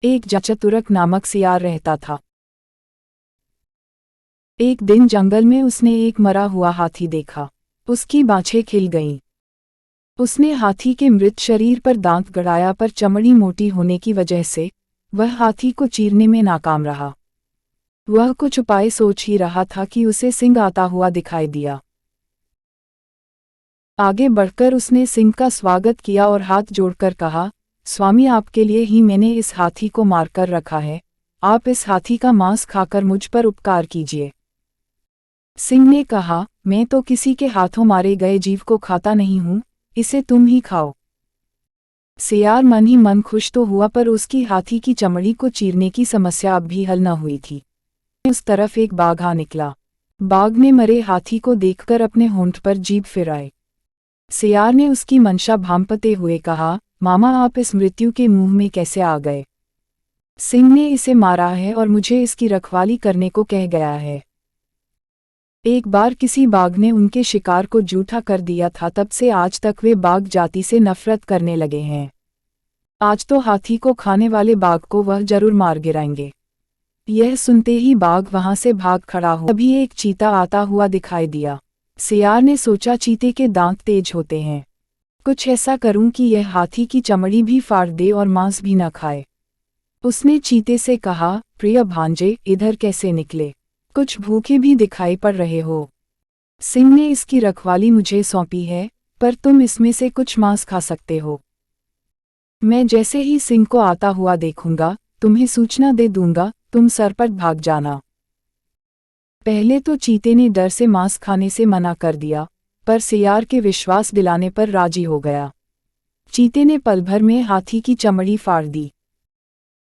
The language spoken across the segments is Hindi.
एक चतुरक नामक सियार रहता था। एक दिन जंगल में उसने एक मरा हुआ हाथी देखा। उसकी बाछें खिल गईं। उसने हाथी के मृत शरीर पर दांत गड़ाया, पर चमड़ी मोटी होने की वजह से वह हाथी को चीरने में नाकाम रहा। वह कुछ उपाय सोच ही रहा था कि उसे सिंह आता हुआ दिखाई दिया। आगे बढ़कर उसने सिंह का स्वागत किया और हाथ जोड़कर कहा, स्वामी, आपके लिए ही मैंने इस हाथी को मारकर रखा है। आप इस हाथी का मांस खाकर मुझ पर उपकार कीजिए। सिंह ने कहा, मैं तो किसी के हाथों मारे गए जीव को खाता नहीं हूँ, इसे तुम ही खाओ। सियार मन ही मन खुश तो हुआ, पर उसकी हाथी की चमड़ी को चीरने की समस्या अब भी हल न हुई थी। उस तरफ एक बाघ आ निकला। बाघ ने मरे हाथी को देखकर अपने होंठ पर जीभ फिराए। सियार ने उसकी मंशा भांपते हुए कहा, मामा, आप इस मृत्यु के मुंह में कैसे आ गए? सिंह ने इसे मारा है और मुझे इसकी रखवाली करने को कह गया है। एक बार किसी बाघ ने उनके शिकार को जूठा कर दिया था, तब से आज तक वे बाघ जाति से नफरत करने लगे हैं। आज तो हाथी को खाने वाले बाघ को वह जरूर मार गिराएंगे। यह सुनते ही बाघ वहां से भाग खड़ा हुआ। तभी एक चीता आता हुआ दिखाई दिया। सियार ने सोचा, चीते के दांत तेज होते हैं, कुछ ऐसा करूं कि यह हाथी की चमड़ी भी फाड़ दे और मांस भी न खाए। उसने चीते से कहा, प्रिय भांजे, इधर कैसे निकले? कुछ भूखे भी दिखाई पड़ रहे हो। सिंह ने इसकी रखवाली मुझे सौंपी है, पर तुम इसमें से कुछ मांस खा सकते हो। मैं जैसे ही सिंह को आता हुआ देखूंगा, तुम्हें सूचना दे दूंगा, तुम सरपट भाग जाना। पहले तो चीते ने डर से मांस खाने से मना कर दिया, पर सियार के विश्वास दिलाने पर राजी हो गया। चीते ने पल भर में हाथी की चमड़ी फाड़ दी।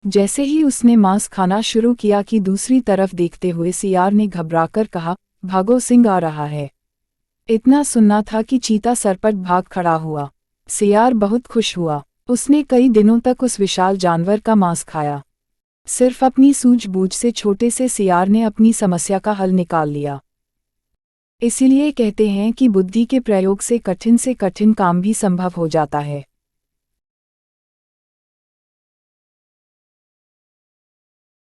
जैसे ही उसने मांस खाना शुरू किया कि दूसरी तरफ देखते हुए सियार ने घबराकर कहा, भागो, सिंह आ रहा है। इतना सुनना था कि चीता सरपट भाग खड़ा हुआ। सियार बहुत खुश हुआ। उसने कई दिनों तक उस विशाल जानवर का मांस खाया। सिर्फ अपनी सूझबूझ से छोटे से सियार ने अपनी समस्या का हल निकाल लिया। इसीलिए कहते हैं कि बुद्धि के प्रयोग से कठिन काम भी संभव हो जाता है।